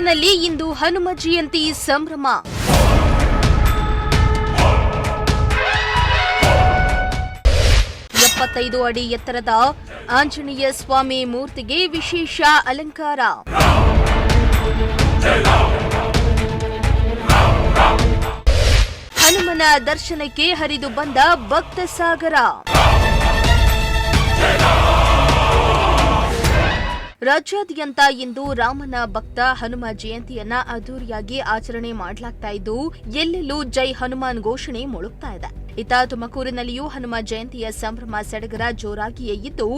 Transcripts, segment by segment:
ತುಮಕೂರಿನಲ್ಲಿ ಇಂದು ಹನುಮ ಜಯಂತಿ ಸಂಭ್ರಮ. ಎಪ್ಪತ್ತೈದು ಅಡಿ ಎತ್ತರದ ಆಂಜನೇಯ ಸ್ವಾಮಿ ಮೂರ್ತಿಗೆ ವಿಶೇಷ ಅಲಂಕಾರ. ಹನುಮನ ದರ್ಶನಕ್ಕೆ ಹರಿದು ಬಂದ ಭಕ್ತ ಸಾಗರ. ರಾಜ್ಯಾದ್ಯಂತ ಇಂದು ರಾಮನ ಭಕ್ತ ಹನುಮ ಜಯಂತಿಯನ್ನ ಅದ್ದೂರಿಯಾಗಿ ಆಚರಣೆ ಮಾಡಲಾಗ್ತಾ ಇದ್ದು ಎಲ್ಲೆಲ್ಲೂ ಜೈ ಹನುಮಾನ್ ಘೋಷಣೆ ಮೊಳಗ್ತಾ ಇದೆ. ಇತ್ತ ತುಮಕೂರಿನಲ್ಲಿಯೂ ಹನುಮ ಜಯಂತಿಯ ಸಂಭ್ರಮ ಸಡಗರ ಜೋರಾಗಿಯೇ ಇದ್ದು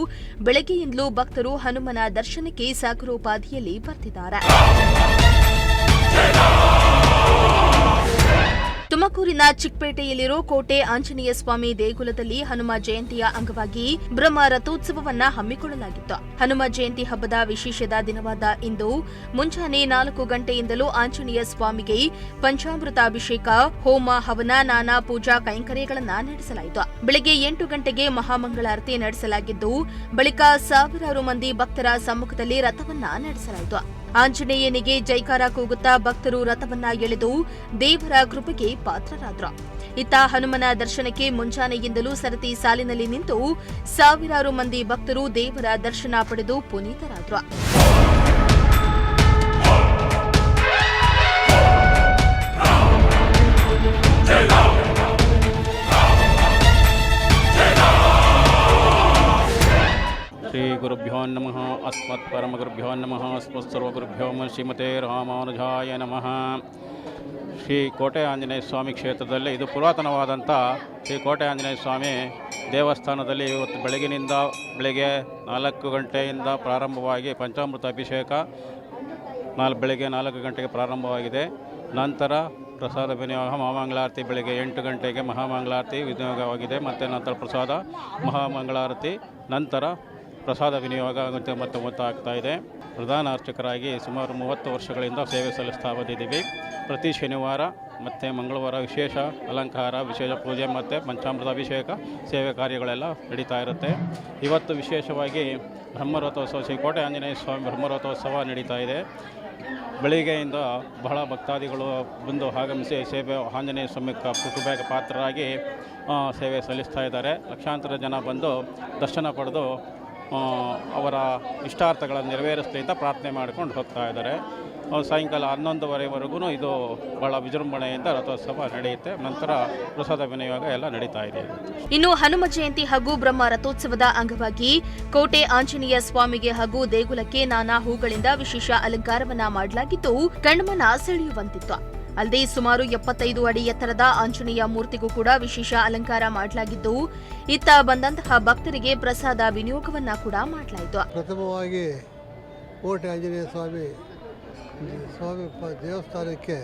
ಬೆಳಗ್ಗೆಯಿಂದಲೂ ಭಕ್ತರು ಹನುಮನ ದರ್ಶನಕ್ಕೆ ಸಾಗರೋಪಾದಿಯಲ್ಲಿ ಬರ್ತಿದ್ದಾರೆ. ತುಮಕೂರಿನ ಚಿಕ್ಕಪೇಟೆಯಲ್ಲಿರೋ ಕೋಟೆ ಆಂಜನೇಯ ಸ್ವಾಮಿ ದೇಗುಲದಲ್ಲಿ ಹನುಮ ಜಯಂತಿಯ ಅಂಗವಾಗಿ ಬ್ರಹ್ಮ ರಥೋತ್ಸವವನ್ನ ಹಮ್ಮಿಕೊಳ್ಳಲಾಗಿತ್ತು. ಹನುಮ ಜಯಂತಿ ಹಬ್ಬದ ವಿಶೇಷದ ದಿನವಾದ ಇಂದು ಮುಂಜಾನೆ 4 ಗಂಟೆಯಿಂದಲೂ ಆಂಜನೇಯ ಸ್ವಾಮಿಗೆ ಪಂಚಾಮೃತಾಭಿಷೇಕ, ಹೋಮ, ಹವನ, ನಾನಾ ಪೂಜಾ ಕೈಂಕರ್ಯಗಳನ್ನು ನಡೆಸಲಾಯಿತು. ಬೆಳಗ್ಗೆ 8 ಗಂಟೆಗೆ ಮಹಾಮಂಗಳಾರತಿ ನಡೆಸಲಾಗಿದ್ದು ಬಳಿಕ ಸಾವಿರಾರು ಮಂದಿ ಭಕ್ತರ ಸಮ್ಮುಖದಲ್ಲಿ ರಥವನ್ನ ನಡೆಸಲಾಯಿತು. ಆಂಜನೇಯನಿಗೆ ಜೈಕಾರ ಕೂಗುತ್ತಾ ಭಕ್ತರು ರಥವನ್ನ ಎಳೆದು ದೇವರ ಕೃಪೆಗೆ ಪಾತ್ರರಾದರು. ಇತ್ತ ಹನುಮನ ದರ್ಶನಕ್ಕೆ ಮುಂಜಾನೆಯಿಂದಲೂ ಸರತಿ ಸಾಲಿನಲ್ಲಿ ನಿಂತು ಸಾವಿರಾರು ಮಂದಿ ಭಕ್ತರು ದೇವರ ದರ್ಶನ ಪಡೆದು ಪುನೀತರಾದರು. ಶ್ರೀ ಗುರುಭ್ಯೋ ನಮಃ ಅಸ್ಮತ್ ಪರಮಗುರುಭ್ಯೋ ನಮಃ ಅಸ್ಮತ್ ಸರ್ವಗುರುಭ್ಯೋ ಶ್ರೀಮತೆ ರಾಮಾನುಜಾಯ ನಮಃ. ಶ್ರೀ ಕೋಟೆ ಆಂಜನೇಯ ಸ್ವಾಮಿ ಕ್ಷೇತ್ರದಲ್ಲಿ ಇದು ಪುರಾತನವಾದಂಥ ಶ್ರೀ ಕೋಟೆ ಆಂಜನೇಯ ಸ್ವಾಮಿ ದೇವಸ್ಥಾನದಲ್ಲಿ ಇವತ್ತು ಬೆಳಗ್ಗೆ 4 ಗಂಟೆಯಿಂದ ಪ್ರಾರಂಭವಾಗಿ ಪಂಚಾಮೃತ ಅಭಿಷೇಕ ಬೆಳಗ್ಗೆ 4 ಗಂಟೆಗೆ ಪ್ರಾರಂಭವಾಗಿದೆ. ನಂತರ ಪ್ರಸಾದ ವಿನಿಯೋಗ ಮಹಾಮಂಗಳಾರತಿ ಬೆಳಗ್ಗೆ 8 ಗಂಟೆಗೆ ಮಹಾಮಂಗಳಾರತಿ ವಿನಿಯೋಗವಾಗಿದೆ. ಮತ್ತು ನಂತರ ಪ್ರಸಾದ ಮಹಾಮಂಗಳಾರತಿ ನಂತರ ಪ್ರಸಾದ ವಿನಿಯೋಗ ಮತ್ತೆ ಆಗ್ತಾ ಇದೆ. ಪ್ರಧಾನ ಅರ್ಚಕರಾಗಿ ಸುಮಾರು 30 ವರ್ಷಗಳಿಂದ ಸೇವೆ ಸಲ್ಲಿಸ್ತಾ ಬಂದಿದ್ದೀವಿ. ಪ್ರತಿ ಶನಿವಾರ ಮತ್ತು ಮಂಗಳವಾರ ವಿಶೇಷ ಅಲಂಕಾರ, ವಿಶೇಷ ಪೂಜೆ ಮತ್ತು ಪಂಚಾಮೃತ ಅಭಿಷೇಕ ಸೇವೆ ಕಾರ್ಯಗಳೆಲ್ಲ ನಡೀತಾ ಇರುತ್ತೆ. ಇವತ್ತು ವಿಶೇಷವಾಗಿ ಬ್ರಹ್ಮರಥೋತ್ಸವ, ಶ್ರೀ ಕೋಟೆ ಆಂಜನೇಯ ಸ್ವಾಮಿ ಬ್ರಹ್ಮರಥೋತ್ಸವ ನಡೀತಾ ಇದೆ. ಬೆಳಿಗ್ಗೆಯಿಂದ ಬಹಳ ಭಕ್ತಾದಿಗಳು ಬಂದು ಆಗಮಿಸಿ ಸೇವೆ ಆಂಜನೇಯ ಸ್ವಾಮಿ ಕೃಪೆಗೆ ಪಾತ್ರರಾಗಿ ಸೇವೆ ಸಲ್ಲಿಸ್ತಾ ಇದ್ದಾರೆ. ಲಕ್ಷಾಂತರ ಜನ ಬಂದು ದರ್ಶನ ಪಡೆದು ಅವರ ಇಷ್ಟಾರ್ಥಗಳನ್ನು ನೆರವೇರಿಸಲಿ ಅಂತ ಪ್ರಾರ್ಥನೆ ಮಾಡಿಕೊಂಡು ಹೋಗ್ತಾ ಇದ್ದಾರೆ. ಸಾಯಂಕಾಲ 11:30ವರೆಗೂ ಇದು ಬಹಳ ವಿಜೃಂಭಣೆಯಿಂದ ರಥೋತ್ಸವ ನಡೆಯುತ್ತೆ. ನಂತರ ಪ್ರಸಾದ ವಿನಿಯೋಗ ಎಲ್ಲ ನಡೀತಾ ಇದೆ. ಇನ್ನು ಹನುಮ ಜಯಂತಿ ಹಾಗೂ ಬ್ರಹ್ಮ ರಥೋತ್ಸವದ ಅಂಗವಾಗಿ ಕೋಟೆ ಆಂಜನೇಯ ಸ್ವಾಮಿಗೆ ಹಾಗೂ ದೇಗುಲಕ್ಕೆ ನಾನಾ ಹೂಗಳಿಂದ ವಿಶೇಷ ಅಲಂಕಾರವನ್ನ ಮಾಡಲಾಗಿದ್ದು ಕಣ್ಮನ ಸೆಳೆಯುವಂತಿತ್ತು. ಅಲ್ಲದೆ ಸುಮಾರು 75 ಅಡಿ ಎತ್ತರದ ಆಂಜನೇಯ ಮೂರ್ತಿಗೂ ಕೂಡ ವಿಶೇಷ ಅಲಂಕಾರ ಮಾಡಲಾಗಿದ್ದು ಇತ್ತ ಬಂದಂತಹ ಭಕ್ತರಿಗೆ ಪ್ರಸಾದ ವಿನಿಯೋಗವನ್ನ ಕೂಡ ಮಾಡಲಾಯಿತು. ಪ್ರಥಮವಾಗಿ ಕೋಟೆ ಆಂಜನೇಯ ಸ್ವಾಮಿ ದೇವಸ್ಥಾನಕ್ಕೆ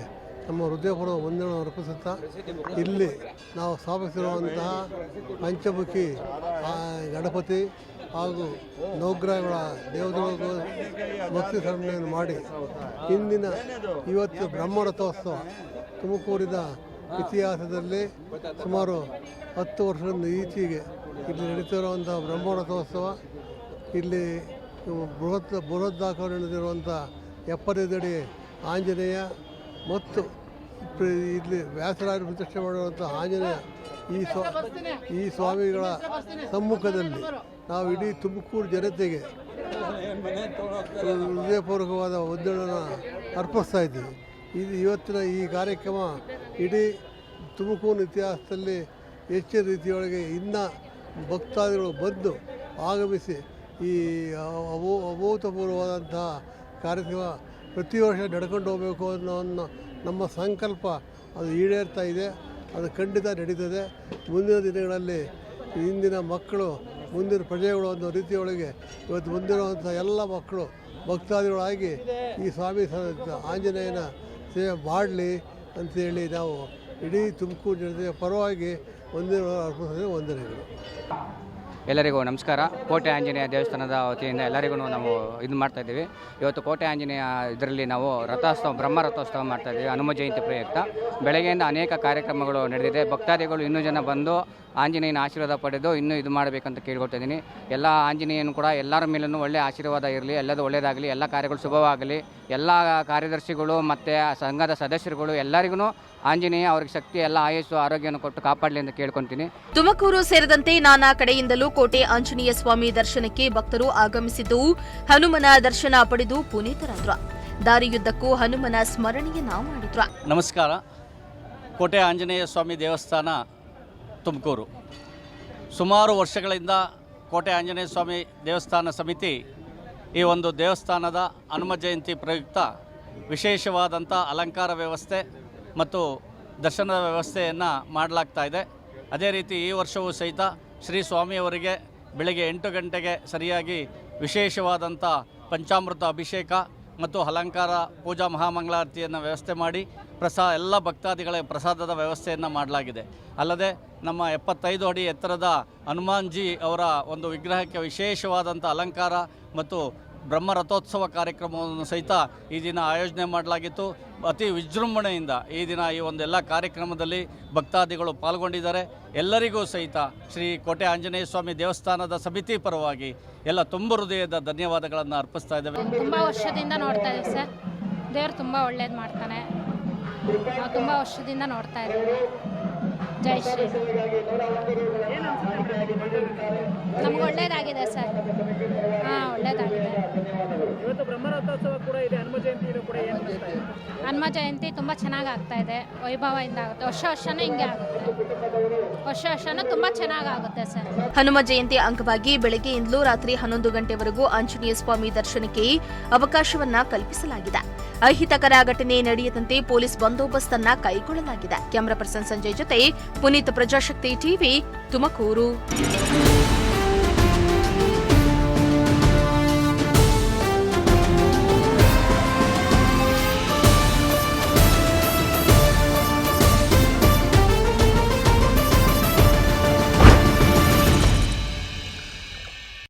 ನಮ್ಮ ಹೃದಯಪೂರ್ವ ವಂದನೆ ಅರ್ಪಿಸುತ್ತಾ ಇಲ್ಲಿ ನಾವು ಸ್ಥಾಪಿಸಿರುವಂತಹ ಪಂಚಮುಖಿ ಗಣಪತಿ ಹಾಗೂ ನವಗ್ರಹಗಳ ದೇವತೆಗಳಿಗೂ ಭಕ್ತಿ ಸರಣೆಯನ್ನು ಮಾಡಿ ಇವತ್ತು ಬ್ರಹ್ಮರಥೋತ್ಸವ ತುಮಕೂರಿನ ಇತಿಹಾಸದಲ್ಲಿ ಸುಮಾರು 10 ವರ್ಷದಿಂದ ಈಚೆಗೆ ಇಲ್ಲಿ ನಡೀತಿರುವಂಥ ಬ್ರಹ್ಮರಥೋತ್ಸವ ಇಲ್ಲಿ ಬೃಹದಾಕಾರ ನಡೆದಿರುವಂಥ 75 ಅಡಿ ಆಂಜನೇಯ ಮತ್ತು ಇಲ್ಲಿ ವ್ಯಾಸರಾಜರು ಪ್ರತಿಷ್ಠೆ ಮಾಡಿರುವಂಥ ಆಂಜನೇಯ ಈ ಸ್ವಾಮಿಗಳ ಸಮ್ಮುಖದಲ್ಲಿ ನಾವು ಇಡೀ ತುಮಕೂರು ಜನತೆಗೆ ಹೃದಯಪೂರ್ವಕವಾದ ವಂದನೆಯನ್ನು ಅರ್ಪಿಸ್ತಾ ಇದ್ದೀವಿ. ಇವತ್ತಿನ ಈ ಕಾರ್ಯಕ್ರಮ ಇಡೀ ತುಮಕೂರು ಇತಿಹಾಸದಲ್ಲಿ ಹೆಚ್ಚಿನ ರೀತಿಯೊಳಗೆ ಇನ್ನೂ ಭಕ್ತಾದಿಗಳು ಬಂದು ಆಗಮಿಸಿ ಈ ಅಭೂತಪೂರ್ವವಾದಂತಹ ಕಾರ್ಯಕ್ರಮ ಪ್ರತಿ ವರ್ಷ ನಡ್ಕೊಂಡು ಹೋಗಬೇಕು ಅನ್ನೋ ನಮ್ಮ ಸಂಕಲ್ಪ ಅದು ಈಡೇರ್ತಾ ಇದೆ. ಅದು ಖಂಡಿತ ನಡೀತದೆ. ಮುಂದಿನ ದಿನಗಳಲ್ಲಿ ಇಂದಿನ ಮಕ್ಕಳು ಮುಂದಿನ ಪ್ರಜೆಗಳು ಅನ್ನೋ ರೀತಿಯೊಳಗೆ ಇವತ್ತು ಮುಂದಿರುವಂಥ ಎಲ್ಲ ಮಕ್ಕಳು ಭಕ್ತಾದಿಗಳಾಗಿ ಈ ಸ್ವಾಮಿ ಆಂಜನೇಯನ ಸೇವೆ ಮಾಡಲಿ ಅಂತೇಳಿ ನಾವು ಇಡೀ ತುಮಕೂರು ಜನತೆಯ ಪರವಾಗಿ ವಂದನೆಗಳು. ಎಲ್ಲರಿಗೂ ನಮಸ್ಕಾರ. ಕೋಟೆ ಆಂಜನೇಯ ದೇವಸ್ಥಾನದ ವತಿಯಿಂದ ಎಲ್ಲರಿಗೂ ನಾವು ಇದು ಮಾಡ್ತಾಯಿದ್ದೀವಿ. ಇವತ್ತು ಕೋಟೆ ಆಂಜನೇಯ ಇದರಲ್ಲಿ ನಾವು ಬ್ರಹ್ಮ ರಥೋತ್ಸವ ಮಾಡ್ತಾಯಿದ್ದೀವಿ. ಹನುಮ ಜಯಂತಿ ಪ್ರಯುಕ್ತ ಬೆಳಗ್ಗೆಯಿಂದ ಅನೇಕ ಕಾರ್ಯಕ್ರಮಗಳು ನಡೆದಿದೆ. ಭಕ್ತಾದಿಗಳು ಇನ್ನೂ ಜನ ಬಂದು ಆಂಜನೇಯನ ಆಶೀರ್ವಾದ ಪಡೆದು ಇನ್ನೂ ಇದು ಮಾಡಬೇಕಂತ ಕೇಳ್ಕೊಳ್ತಾ ಇದ್ದೀನಿ. ಎಲ್ಲ ಆಂಜನೇಯನು ಕೂಡ ಎಲ್ಲರ ಮೇಲೂ ಒಳ್ಳೆಯ ಆಶೀರ್ವಾದ ಇರಲಿ, ಎಲ್ಲದೂ ಒಳ್ಳೆಯದಾಗಲಿ, ಎಲ್ಲ ಕಾರ್ಯಗಳು ಶುಭವಾಗಲಿ. ಎಲ್ಲ ಕಾರ್ಯದರ್ಶಿಗಳು ಮತ್ತು ಸಂಘದ ಸದಸ್ಯರುಗಳು ಎಲ್ಲರಿಗೂ ಆಂಜನೇಯ ಅವ್ರಿಗೆ ಶಕ್ತಿ, ಎಲ್ಲ ಆಯುಸ್ಸು, ಆರೋಗ್ಯವನ್ನು ಕೊಟ್ಟು ಕಾಪಾಡಲಿ ಅಂತ ಕೇಳ್ಕೊತೀನಿ. ತುಮಕೂರು ಸೇರಿದಂತೆ ನಾನಾ ಕಡೆಯಿಂದಲೂ ಕೋಟೆ ಆಂಜನೇಯ ಸ್ವಾಮಿ ದರ್ಶನಕ್ಕೆ ಭಕ್ತರು ಆಗಮಿಸಿದ್ದು ಹನುಮನ ದರ್ಶನ ಪಡೆದು ಪುನೀತರಾದ್ರು. ದಾರಿಯುದ್ದಕ್ಕೂ ಹನುಮನ ಸ್ಮರಣೆಯನ್ನ ಮಾಡಿದ್ರು. ನಮಸ್ಕಾರ. ಕೋಟೆ ಆಂಜನೇಯ ಸ್ವಾಮಿ ದೇವಸ್ಥಾನ ತುಮಕೂರು. ಸುಮಾರು ವರ್ಷಗಳಿಂದ ಕೋಟೆ ಆಂಜನೇಯ ಸ್ವಾಮಿ ದೇವಸ್ಥಾನ ಸಮಿತಿ ಈ ಒಂದು ದೇವಸ್ಥಾನದ ಹನುಮ ಜಯಂತಿ ಪ್ರಯುಕ್ತ ವಿಶೇಷವಾದಂಥ ಅಲಂಕಾರ ವ್ಯವಸ್ಥೆ ಮತ್ತು ದರ್ಶನದ ವ್ಯವಸ್ಥೆಯನ್ನು ಮಾಡಲಾಗ್ತಾ ಇದೆ. ಅದೇ ರೀತಿ ಈ ವರ್ಷವೂ ಸಹಿತ ಶ್ರೀ ಸ್ವಾಮಿಯವರಿಗೆ ಬೆಳಗ್ಗೆ 8 ಗಂಟೆಗೆ ಸರಿಯಾಗಿ ವಿಶೇಷವಾದಂಥ ಪಂಚಾಮೃತ ಅಭಿಷೇಕ ಮತ್ತು ಅಲಂಕಾರ ಪೂಜಾ ಮಹಾಮಂಗಳಾರತಿಯನ್ನು ವ್ಯವಸ್ಥೆ ಮಾಡಿ ಎಲ್ಲ ಭಕ್ತಾದಿಗಳ ಪ್ರಸಾದದ ವ್ಯವಸ್ಥೆಯನ್ನು ಮಾಡಲಾಗಿದೆ. ಅಲ್ಲದೆ ನಮ್ಮ 75 ಅಡಿ ಎತ್ತರದ ಹನುಮಾನ್ಜಿ ಅವರ ಒಂದು ವಿಗ್ರಹಕ್ಕೆ ವಿಶೇಷವಾದಂಥ ಅಲಂಕಾರ ಮತ್ತು ಬ್ರಹ್ಮ ರಥೋತ್ಸವ ಕಾರ್ಯಕ್ರಮವನ್ನು ಸಹಿತ ಈ ದಿನ ಆಯೋಜನೆ ಮಾಡಲಾಗಿತ್ತು. ಅತಿ ವಿಜೃಂಭಣೆಯಿಂದ ಈ ದಿನ ಈ ಒಂದೆಲ್ಲ ಕಾರ್ಯಕ್ರಮದಲ್ಲಿ ಭಕ್ತಾದಿಗಳು ಪಾಲ್ಗೊಂಡಿದ್ದಾರೆ. ಎಲ್ಲರಿಗೂ ಸಹಿತ ಶ್ರೀ ಕೋಟೆ ಆಂಜನೇಯ ಸ್ವಾಮಿ ದೇವಸ್ಥಾನದ ಸಮಿತಿ ಪರವಾಗಿ ಎಲ್ಲ ತುಂಬ ಹೃದಯದ ಧನ್ಯವಾದಗಳನ್ನು ಅರ್ಪಿಸ್ತಾ ಇದ್ದೇವೆ. ತುಂಬ ವರ್ಷದಿಂದ ನೋಡ್ತಾ ಇದ್ದೀವಿ ಸರ್. ದೇವರು ತುಂಬ ಒಳ್ಳೇದು ಮಾಡ್ತಾನೆ. ನಾವು ತುಂಬ ವರ್ಷದಿಂದ ನೋಡ್ತಾ ಇದ್ದೀವಿ. ಜೈ ಶ್ರೀ. ನಮ್ಗೆ ಒಳ್ಳೇದಾಗಿದೆ ಸರ್. ಹಾಂ, ಒಳ್ಳೇದಾಗಿದೆ. ಹನುಮ ಜಯಂತಿ ತುಂಬ ಚೆನ್ನಾಗಿ ಆಗ್ತಾ ಇದೆ, ವೈಭವದಿಂದ ಆಗುತ್ತೆ. ವರ್ಷನೂ ಹಿಂಗೆ ಆಗುತ್ತೆ. ವರ್ಷನೂ ತುಂಬ ಚೆನ್ನಾಗಿ ಆಗುತ್ತೆ ಸರ್. ಹನುಮ ಜಯಂತಿ ಅಂಗವಾಗಿ ಬೆಳಗ್ಗೆಯಿಂದಲೂ ರಾತ್ರಿ 11 ಗಂಟೆವರೆಗೂ ಆಂಜನೇಯ ಸ್ವಾಮಿ ದರ್ಶನಕ್ಕೆ ಅವಕಾಶವನ್ನ ಕಲ್ಪಿಸಲಾಗಿದೆ. ಅಹಿತಕರ ಘಟನೆ ನಡೆಯದಂತೆ ಪೊಲೀಸ್ ಬಂದೋಬಸ್ತ್ ಅನ್ನ ಕೈಗೊಳ್ಳಲಾಗಿದೆ. ಕ್ಯಾಮರಾ ಪರ್ಸನ್ ಸಂಜಯ್ ಜೊತೆ ಪುನೀತ್, ಪ್ರಜಾಶಕ್ತಿ ಟಿವಿ, ತುಮಕೂರು.